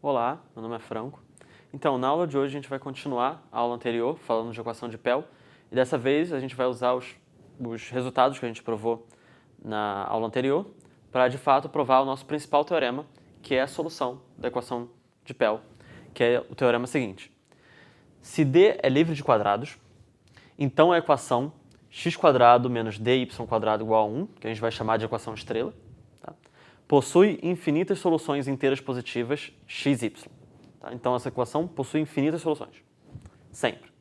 Olá, meu nome é Franco. Então, na aula de hoje a gente vai continuar a aula anterior, falando de equação de Pell, e dessa vez a gente vai usar os resultados que a gente provou na aula anterior para, de fato, provar o nosso principal teorema, que é a solução da equação de Pell, que é o teorema seguinte. Se D é livre de quadrados, então a equação x² menos dy² igual a 1, que a gente vai chamar de equação estrela, tá? Possui infinitas soluções inteiras positivas xy. Tá? Então, essa equação possui infinitas soluções. Sempre.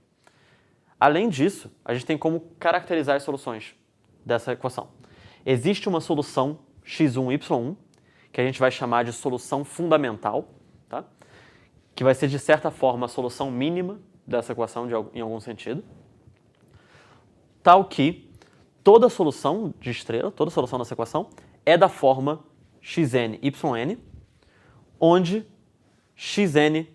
Além disso, a gente tem como caracterizar as soluções dessa equação. Existe uma solução x1, y1, que a gente vai chamar de solução fundamental, tá? Que vai ser, de certa forma, a solução mínima dessa equação em algum sentido, tal que toda solução de estrela, toda solução dessa equação, é da forma xn, yn, onde xn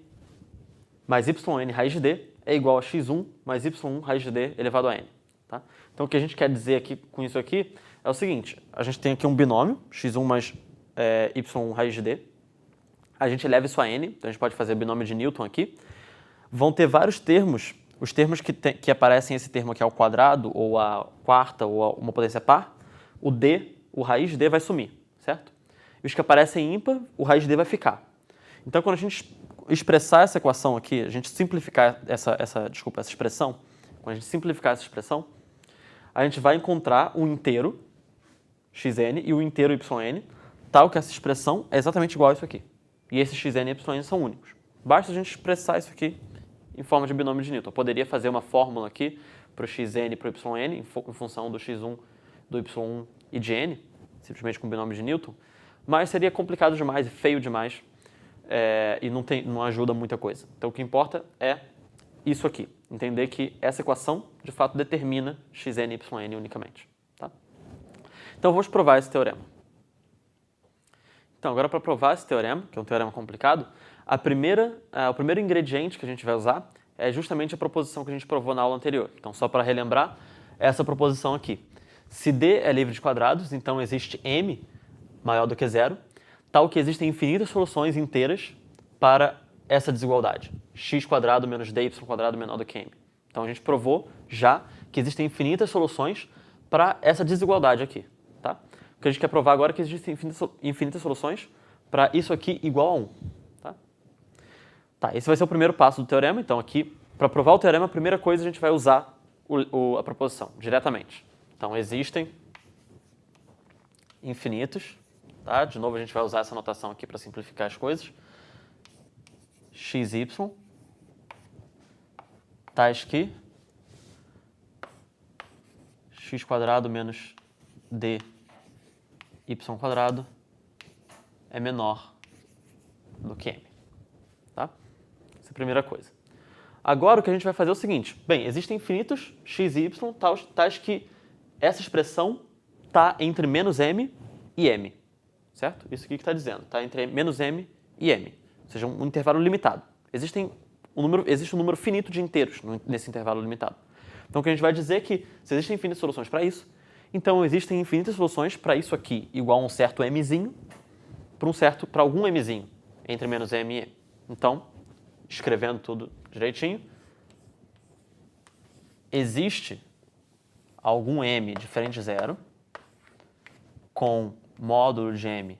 mais yn raiz de d é igual a x1 mais y1 raiz de d elevado a n. Tá? Então, o que a gente quer dizer aqui, com isso aqui é o seguinte: a gente tem aqui um binômio, x1 mais y1 raiz de d. A gente eleva isso a n, então a gente pode fazer binômio de Newton aqui. Vão ter vários termos, os termos que aparecem, esse termo aqui ao quadrado, ou a quarta, ou uma potência par, o d, o raiz de d vai sumir, certo? E os que aparecem ímpar, o raiz de d vai ficar. Então, quando a gente expressar essa equação aqui, a gente simplificar essa expressão, quando a gente simplificar essa expressão, a gente vai encontrar um inteiro, xn, e o inteiro yn, tal que essa expressão é exatamente igual a isso aqui. E esses xn e yn são únicos. Basta a gente expressar isso aqui em forma de binômio de Newton. Eu poderia fazer uma fórmula aqui para o xn e para o yn, em função do x1, do y1 e de n, simplesmente com binômio de Newton, mas seria complicado demais e feio demais, e não ajuda muita coisa. Então, o que importa é isso aqui, entender que essa equação, de fato, determina xn e yn unicamente. Tá? Então, vamos provar esse teorema. Então, agora para provar esse teorema, que é um teorema complicado, o primeiro ingrediente que a gente vai usar é justamente a proposição que a gente provou na aula anterior. Então, só para relembrar, essa proposição aqui. Se D é livre de quadrados, então existe M maior do que zero, tal que existem infinitas soluções inteiras para essa desigualdade. x² menos dy² menor do que m. Então, a gente provou já que existem infinitas soluções para essa desigualdade aqui. Tá? O que a gente quer provar agora é que existem infinitas soluções para isso aqui igual a 1. Tá, esse vai ser o primeiro passo do teorema. Então, aqui, para provar o teorema, a primeira coisa a gente vai usar a proposição diretamente. Então, existem infinitos. Tá? De novo, a gente vai usar essa notação aqui para simplificar as coisas. xy tais que x² menos dy² é menor do que m. Tá? Essa é a primeira coisa. Agora, o que a gente vai fazer é o seguinte. Bem, existem infinitos x e y tais que essa expressão está entre menos m e m. Certo? Isso aqui que está dizendo. Está entre menos m e m. Ou seja, um intervalo limitado. Existe um número finito de inteiros nesse intervalo limitado. Então, o que a gente vai dizer é que se existem infinitas soluções para isso, então existem infinitas soluções para isso aqui igual a um certo mzinho para algum mzinho entre menos m e m. Então, escrevendo tudo direitinho, existe algum m diferente de zero com módulo de m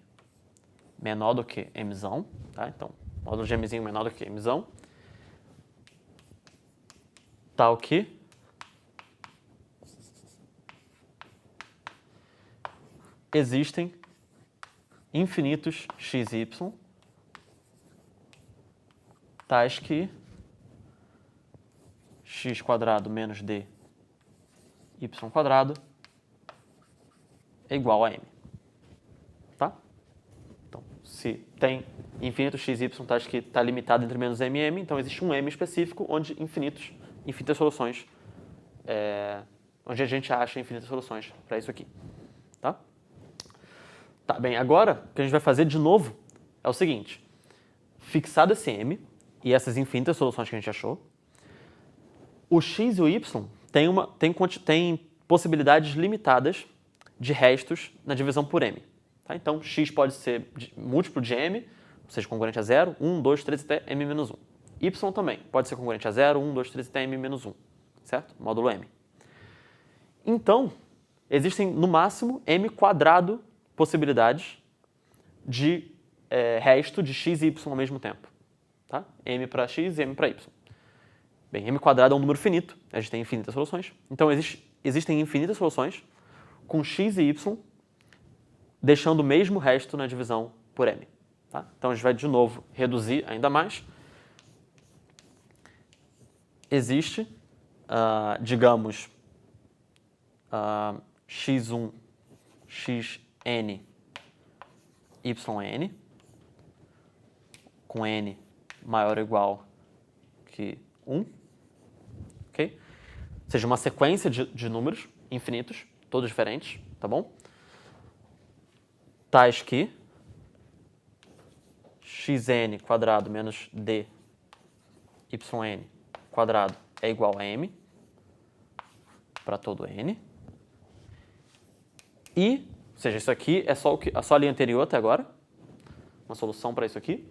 menor do que mzão, tá? Então, módulo de mzinho menor do que mzão, tal que existem infinitos x e y tais que x² menos dy² é igual a m. Tá? Então, se tem infinitos x e y tais que está limitado entre menos m e m, então existe um m específico onde infinitas soluções, onde a gente acha infinitas soluções para isso aqui. Tá? Tá, bem, agora o que a gente vai fazer de novo é o seguinte. Fixado esse m e essas infinitas soluções que a gente achou, o x e o y tem possibilidades limitadas de restos na divisão por m. Tá? Então, x pode ser múltiplo de m, seja congruente a 0, 1, 2, 3 até m menos 1. Y também pode ser congruente a 0, 1, 2, 3 até m menos 1, certo? Módulo m. Então, existem no máximo m quadrado possibilidades de resto de x e y ao mesmo tempo. Tá? M para x e m para y. Bem, m quadrado é um número finito, a gente tem infinitas soluções. Então, existem infinitas soluções com x e y deixando o mesmo resto na divisão por m. Tá? Então, a gente vai de novo reduzir ainda mais. Existe, digamos, x1, xn, yn, com n maior ou igual que 1, ok? Ou seja, uma sequência de números infinitos, todos diferentes, tá bom? Tais que xn quadrado menos d yn quadrado é igual a m para todo n. E, ou seja, isso aqui é só a linha anterior até agora, uma solução para isso aqui.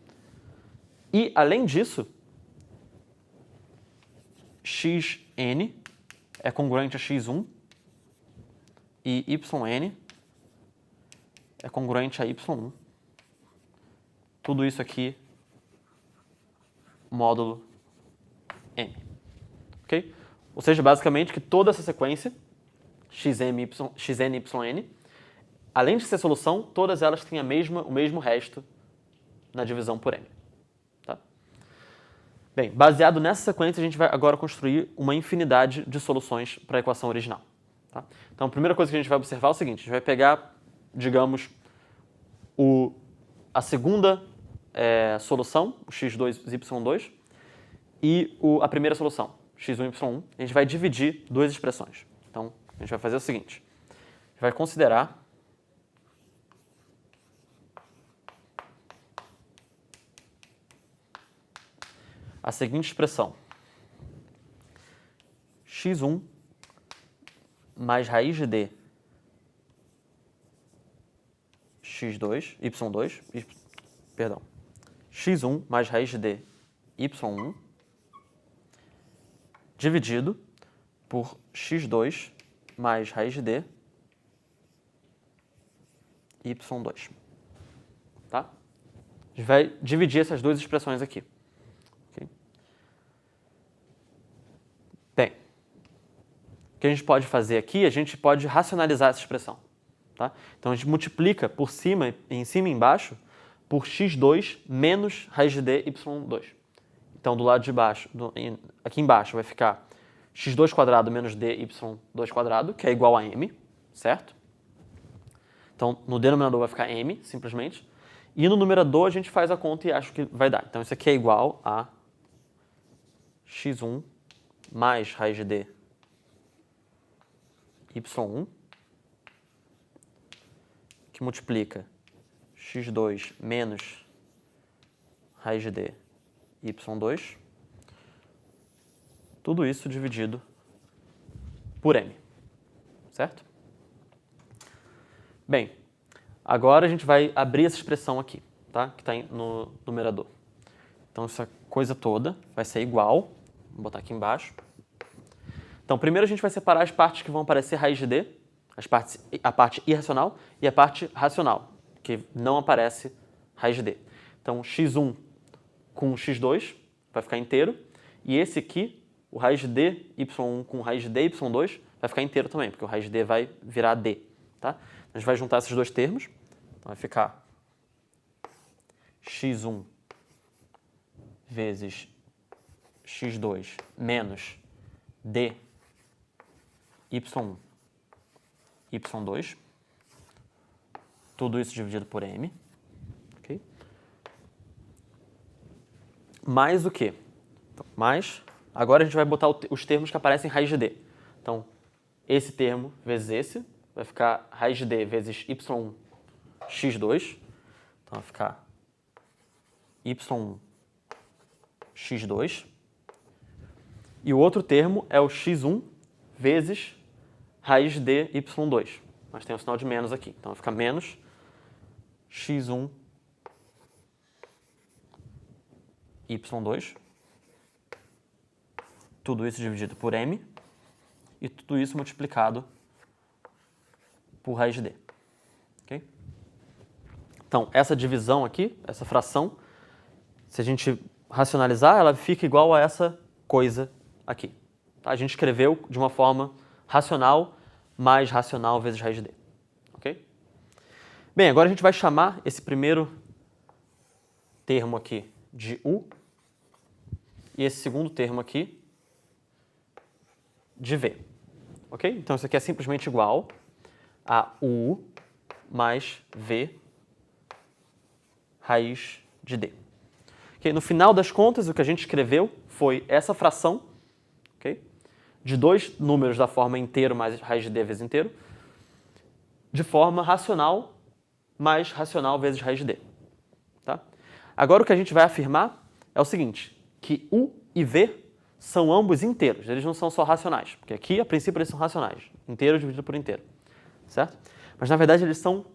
E, além disso, xn é congruente a x1 e yn é congruente a y1. Tudo isso aqui, módulo m. Ok? Ou seja, basicamente que toda essa sequência, xn, yn, além de ser solução, todas elas têm o mesmo resto na divisão por m. Tá? Bem, baseado nessa sequência, a gente vai agora construir uma infinidade de soluções para a equação original. Tá? Então, a primeira coisa que a gente vai observar é o seguinte: a gente vai pegar, digamos, a segunda solução, o x2, y2, e a primeira solução, x1, y1. A gente vai dividir duas expressões. Então, a gente vai fazer o seguinte: a gente vai considerar a seguinte expressão: x1 mais raiz de d x2, y2, perdão, x1 mais raiz de d y1 dividido por x2 mais raiz de d y2. Tá? A gente vai dividir essas duas expressões aqui. Okay? Bem, o que a gente pode fazer aqui, a gente pode racionalizar essa expressão. Tá? Então, a gente multiplica por cima, em cima e embaixo, por x2 menos raiz de d y2. Então, do lado de baixo, aqui embaixo vai ficar x2 quadrado menos d y2 quadrado, que é igual a m, certo? Então, no denominador vai ficar m, simplesmente. E no numerador a gente faz a conta e acha que vai dar. Então, isso aqui é igual a x1 mais raiz de d y1, que multiplica x2 menos raiz de d y2, tudo isso dividido por m, certo? Bem, agora a gente vai abrir essa expressão aqui, tá? Que está no numerador. Então, essa coisa toda vai ser igual, vou botar aqui embaixo. Então, primeiro a gente vai separar as partes que vão aparecer raiz de d, a parte irracional e a parte racional, que não aparece raiz de d. Então, x1 com x2 vai ficar inteiro, e esse aqui, o raiz de d y1 com raiz de d y2, vai ficar inteiro também, porque o raiz de d vai virar d. Tá? A gente vai juntar esses dois termos, então vai ficar x1 vezes x2 menos d y1 y2, tudo isso dividido por m, okay? Mais o quê? Então, mais, agora a gente vai botar os termos que aparecem em raiz de d. Então, esse termo vezes esse, vai ficar raiz de d vezes y1 x2, então vai ficar y1 x2, e o outro termo é o x1 vezes raiz de y2, mas tem um sinal de menos aqui, então vai ficar menos x1 y2, tudo isso dividido por m, e tudo isso multiplicado por raiz de d. Okay? Então, essa divisão aqui, essa fração, se a gente racionalizar, ela fica igual a essa coisa aqui. Tá? A gente escreveu de uma forma racional mais racional vezes raiz de d. Okay? Bem, agora a gente vai chamar esse primeiro termo aqui de u e esse segundo termo aqui de v. Ok? Então, isso aqui é simplesmente igual a u mais v raiz de d. Okay? No final das contas, o que a gente escreveu foi essa fração, okay? De dois números da forma inteiro mais raiz de d vezes inteiro, de forma racional mais racional vezes raiz de d. Tá? Agora o que a gente vai afirmar é o seguinte, que u e v são ambos inteiros, eles não são só racionais, porque aqui, a princípio, eles são racionais, inteiro dividido por inteiro, certo? Mas, na verdade, eles são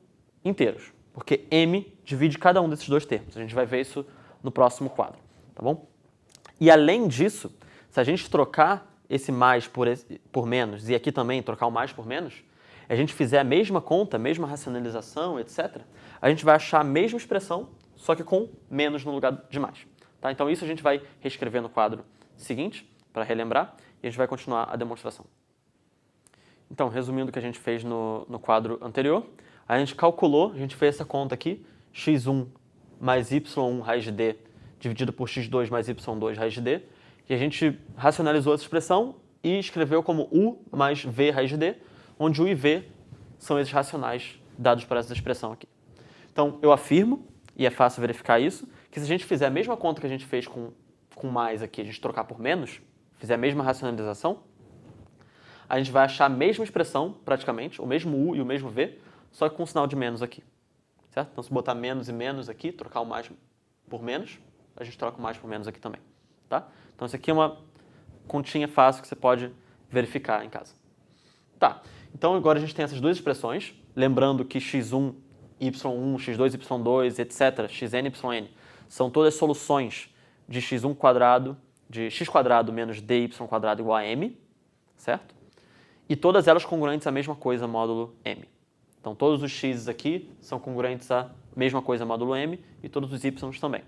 inteiros, porque m divide cada um desses dois termos. A gente vai ver isso no próximo quadro, tá bom? E, além disso, se a gente trocar esse mais por menos e aqui também trocar o mais por menos, a gente fizer a mesma conta, a mesma racionalização, etc., a gente vai achar a mesma expressão, só que com menos no lugar de mais. Tá? Então, isso a gente vai reescrever no quadro seguinte, para relembrar, e a gente vai continuar a demonstração. Então, resumindo o que a gente fez no quadro anterior, a gente calculou, a gente fez essa conta aqui, x1 mais y1 raiz de d dividido por x2 mais y2 raiz de d, e a gente racionalizou essa expressão e escreveu como u mais v raiz de d, onde u e v são esses racionais dados por essa expressão aqui. Então, eu afirmo, e é fácil verificar isso, que se a gente fizer a mesma conta que a gente fez com mais aqui, a gente trocar por menos, fizer a mesma racionalização, a gente vai achar a mesma expressão, praticamente, o mesmo u e o mesmo v, só que com um sinal de menos aqui. Certo? Então, se botar menos e menos aqui, trocar o mais por menos, a gente troca o mais por menos aqui também. Tá? Então, isso aqui é uma continha fácil que você pode verificar em casa. Tá. Então, agora a gente tem essas duas expressões, lembrando que x1, y1, x2, y2, etc., xn, yn, são todas soluções de x1 quadrado, de x quadrado menos dy quadrado igual a m, certo? E todas elas congruentes à mesma coisa, módulo m. Então, todos os x aqui são congruentes à mesma coisa, módulo m, e todos os y também.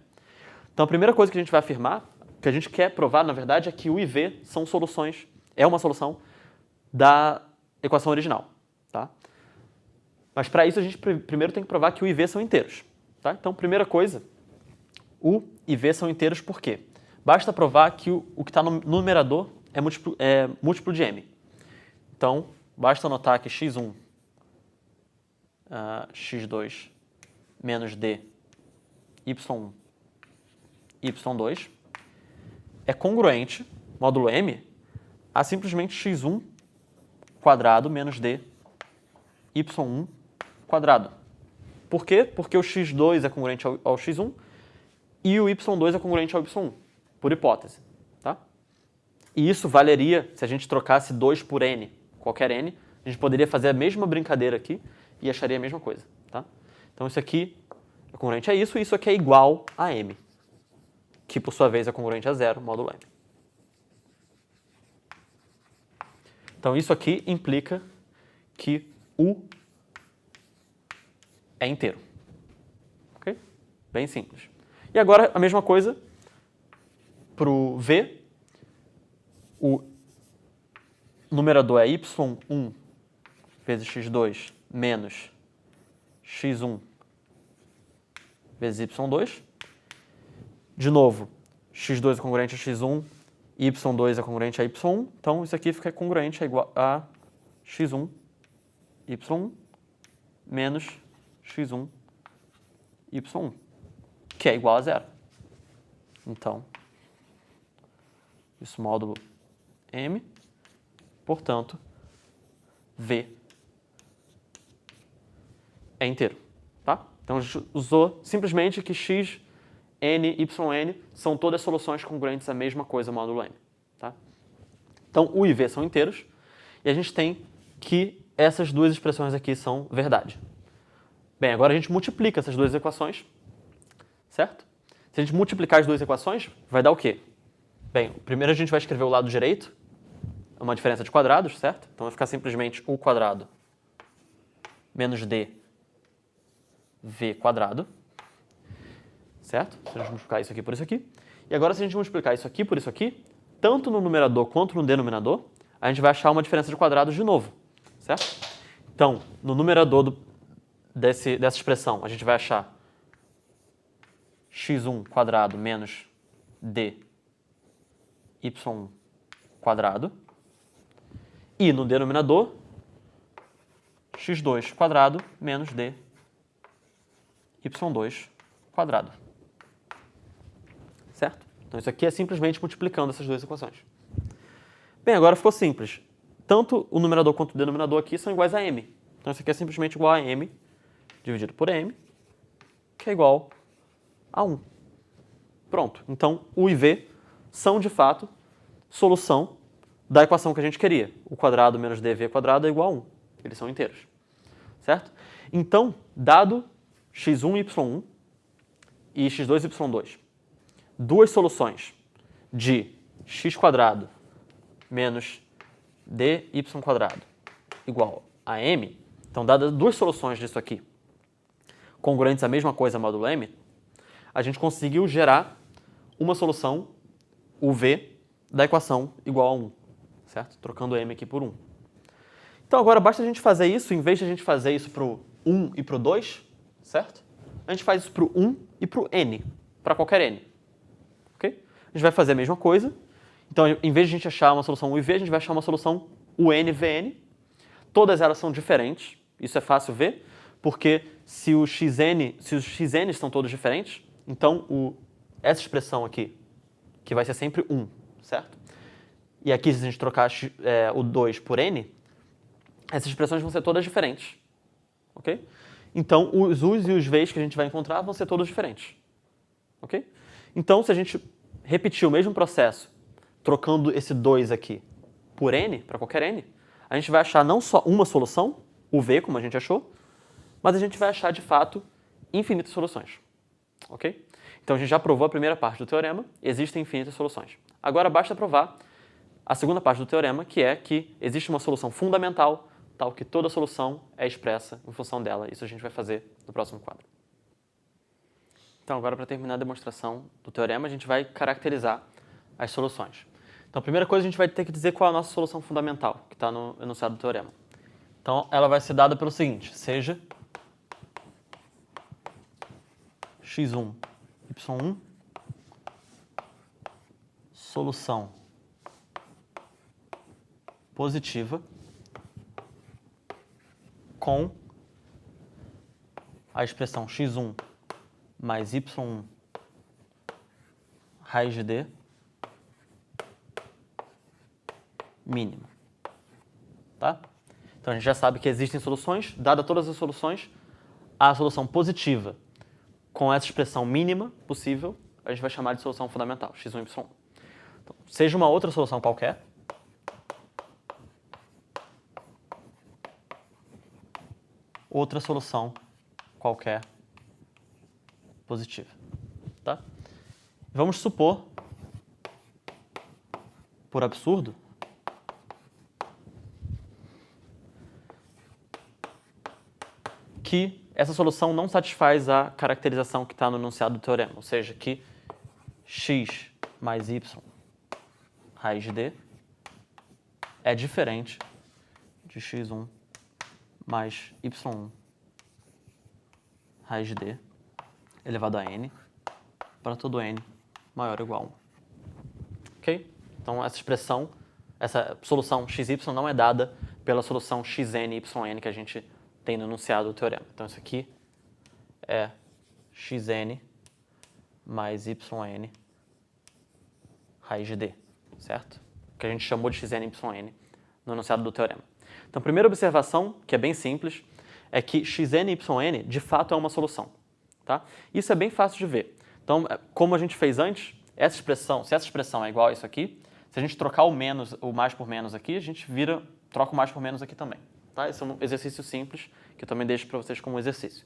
Então, a primeira coisa que a gente vai afirmar, que a gente quer provar, na verdade, é que u e v são soluções, é uma solução da equação original, tá? Mas, para isso, a gente primeiro tem que provar que u e v são inteiros, tá? Então, primeira coisa, u e v são inteiros por quê? Basta provar que o que está no numerador é múltiplo de m. Então, basta anotar que x1, x2 menos d, y1, y2 é congruente, módulo m, a simplesmente x1 quadrado menos d, y1 quadrado. Por quê? Porque o x2 é congruente ao x1 e o y2 é congruente ao y1, por hipótese. Tá? E isso valeria, se a gente trocasse 2 por n, qualquer n, a gente poderia fazer a mesma brincadeira aqui e acharia a mesma coisa. Tá? Então isso aqui é congruente a isso, e isso aqui é igual a m, que por sua vez é congruente a zero, módulo m. Então isso aqui implica que u é inteiro. Ok? Bem simples. E agora a mesma coisa para o v. O numerador é y1 vezes x2 menos x1 vezes y2. De novo, x2 é congruente a x1, y2 é congruente a y1. Então, isso aqui fica congruente a x1, y1 menos x1, y1, que é igual a zero. Então, isso módulo m, portanto, v é inteiro. Tá? Então, a gente usou simplesmente que x, n, yn são todas soluções congruentes à mesma coisa, módulo m. Tá? Então, u e v são inteiros, e a gente tem que essas duas expressões aqui são verdade. Bem, agora a gente multiplica essas duas equações, certo? Se Se a gente multiplicar as duas equações, vai dar o quê? Bem, primeiro a gente vai escrever o lado direito, uma diferença de quadrados, certo? Então vai ficar simplesmente u quadrado menos dv quadrado, certo? Se a gente multiplicar isso aqui por isso aqui. E agora se a gente multiplicar isso aqui por isso aqui, tanto no numerador quanto no denominador, a gente vai achar uma diferença de quadrados de novo, certo? Então, no numerador dessa expressão, a gente vai achar x1 quadrado menos dy quadrado. E no denominador, x2 quadrado menos dy quadrado. Certo? Então isso aqui é simplesmente multiplicando essas duas equações. Bem, agora ficou simples. Tanto o numerador quanto o denominador aqui são iguais a m. Então isso aqui é simplesmente igual a m dividido por m, que é igual a 1. Pronto. Então u e v são, de fato, solução da equação que a gente queria. O quadrado menos dv quadrado é igual a 1. Eles são inteiros. Certo? Então, dado x1, y1 e x2, y2, duas soluções de x quadrado menos dy quadrado igual a m, então, dadas duas soluções disso aqui, congruentes à mesma coisa módulo m, a gente conseguiu gerar uma solução, uv, da equação igual a 1, certo? Trocando m aqui por 1. Então, agora basta a gente fazer isso, em vez de a gente fazer isso para o 1 e para o 2, certo? A gente faz isso para o 1 e para o n, para qualquer n. Ok? A gente vai fazer a mesma coisa. Então, em vez de a gente achar uma solução u e v, a gente vai achar uma solução un-vn. Todas elas são diferentes. Isso é fácil ver, porque se os xn estão todos diferentes, então essa expressão aqui, que vai ser sempre 1, certo? E aqui, se a gente trocar o 2 por n, essas expressões vão ser todas diferentes. Ok? Então, os u's e os v's que a gente vai encontrar vão ser todos diferentes. Ok? Então, se a gente repetir o mesmo processo, trocando esse 2 aqui por n, para qualquer n, a gente vai achar não só uma solução, o v, como a gente achou, mas a gente vai achar, de fato, infinitas soluções. Ok? Então, a gente já provou a primeira parte do teorema, existem infinitas soluções. Agora, basta provar a segunda parte do teorema, que é que existe uma solução fundamental, tal que toda solução é expressa em função dela. Isso a gente vai fazer no próximo quadro. Então, agora, para terminar a demonstração do teorema, a gente vai caracterizar as soluções. Então, a primeira coisa, a gente vai ter que dizer qual é a nossa solução fundamental, que está no enunciado do teorema. Então, ela vai ser dada pelo seguinte, seja x1, y1, solução positiva com a expressão x1 mais y1 raiz de d mínima. Tá? Então, a gente já sabe que existem soluções. Dada todas as soluções, a solução positiva com essa expressão mínima possível, a gente vai chamar de solução fundamental, x1, y1. Então, seja uma outra solução qualquer, outra solução qualquer positiva. Tá? Vamos supor, por absurdo, que essa solução não satisfaz a caracterização que está no enunciado do teorema, ou seja, que x mais y raiz de d é diferente de x1 mais y1 raiz de d elevado a n para todo n maior ou igual a 1. Ok? Então, essa expressão, essa solução xy não é dada pela solução xn e yn que a gente tem no enunciado do teorema. Então, isso aqui é xn mais yn raiz de d, certo? Que a gente chamou de xn e yn no enunciado do teorema. Então, a primeira observação, que é bem simples, é que xn e yn de fato é uma solução. Tá? Isso é bem fácil de ver. Então, como a gente fez antes, essa expressão, se essa expressão é igual a isso aqui, se a gente trocar o mais por menos aqui, a gente troca o mais por menos aqui também. Tá? Esse é um exercício simples, que eu também deixo para vocês como exercício.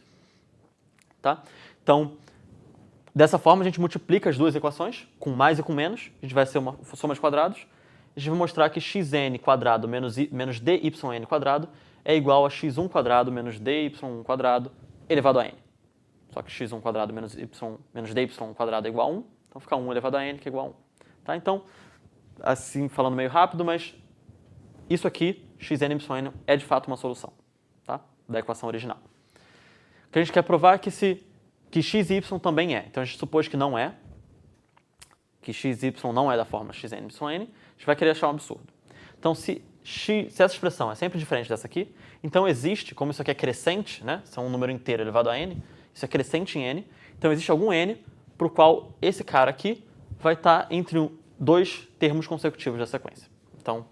Tá? Então, Dessa forma, a gente multiplica as duas equações, com mais e com menos. A gente vai ser uma soma de quadrados. A gente vai mostrar que xn quadrado menos dyn quadrado é igual a x1 quadrado menos dy quadrado elevado a n. Só que x1 quadrado menos dy quadrado é igual a 1. Então fica 1 elevado a n, que é igual a 1. Tá? Então, assim, falando meio rápido, mas isso aqui, xn y é de fato uma solução, tá? Da equação original. O que a gente quer provar é que x e y também é. Então a gente supôs que não é, que x e y não é da forma xn y, a gente vai querer achar um absurdo. Então se essa expressão é sempre diferente dessa aqui, então existe, como isso aqui é crescente, né? Isso é um número inteiro elevado a n, isso é crescente em n, então existe algum n para o qual esse cara aqui vai estar entre dois termos consecutivos da sequência. Então,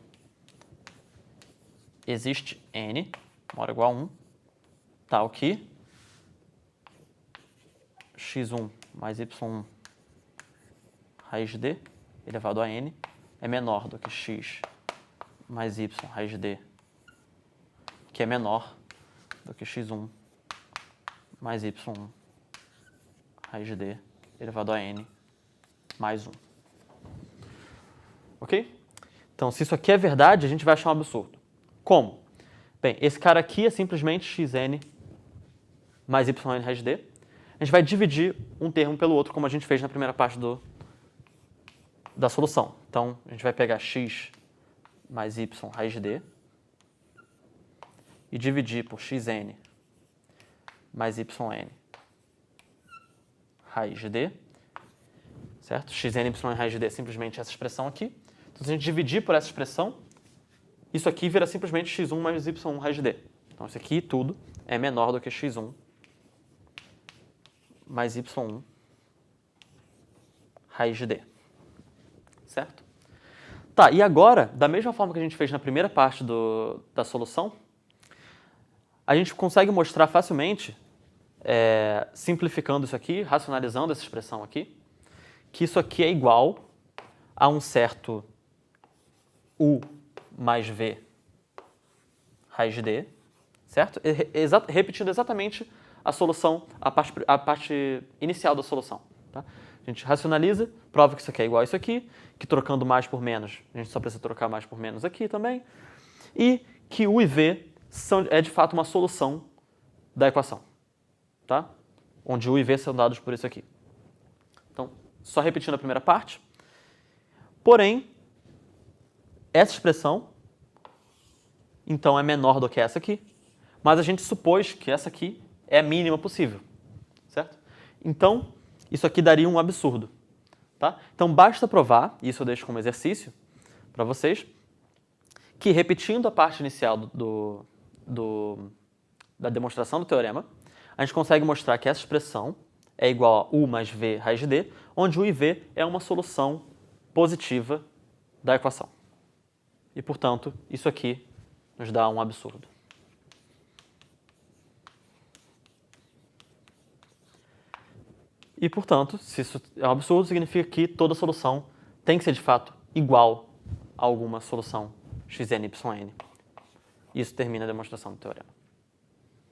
existe n maior ou igual a 1, tal que x1 mais y1 raiz de d elevado a n é menor do que x mais y raiz de d, que é menor do que x1 mais y1 raiz de d elevado a n mais 1. Ok? Então, se isso aqui é verdade, a gente vai achar um absurdo. Como? Bem, esse cara aqui é simplesmente xn mais yn raiz de d. A gente vai dividir um termo pelo outro, como a gente fez na primeira parte da solução. Então, a gente vai pegar x mais y raiz de d e dividir por xn mais yn raiz de d, certo? Xn y raiz de d é simplesmente essa expressão aqui. Então, se a gente dividir por essa expressão, isso aqui vira simplesmente x1 mais y1 raiz de d. Então, isso aqui tudo é menor do que x1 mais y1 raiz de d. Certo? Tá, e agora, da mesma forma que a gente fez na primeira parte da solução, a gente consegue mostrar facilmente, simplificando isso aqui, racionalizando essa expressão aqui, que isso aqui é igual a um certo u mais v raiz de d, certo? Repetindo exatamente a solução, a parte inicial da solução. Tá? A gente racionaliza, prova que isso aqui é igual a isso aqui, que trocando mais por menos, a gente só precisa trocar mais por menos aqui também, e que u e v é de fato uma solução da equação, tá? Onde u e v são dados por isso aqui. Então, só repetindo a primeira parte. Porém, essa expressão, então, é menor do que essa aqui, mas a gente supôs que essa aqui é a mínima possível, certo? Então, isso aqui daria um absurdo, tá? Então, basta provar, e isso eu deixo como exercício para vocês, que repetindo a parte inicial da demonstração do teorema, a gente consegue mostrar que essa expressão é igual a u mais v raiz de d, onde u e v é uma solução positiva da equação. E, portanto, isso aqui nos dá um absurdo. E, portanto, se isso é um absurdo, significa que toda solução tem que ser, de fato, igual a alguma solução xn, yn. Isso termina a demonstração do teorema.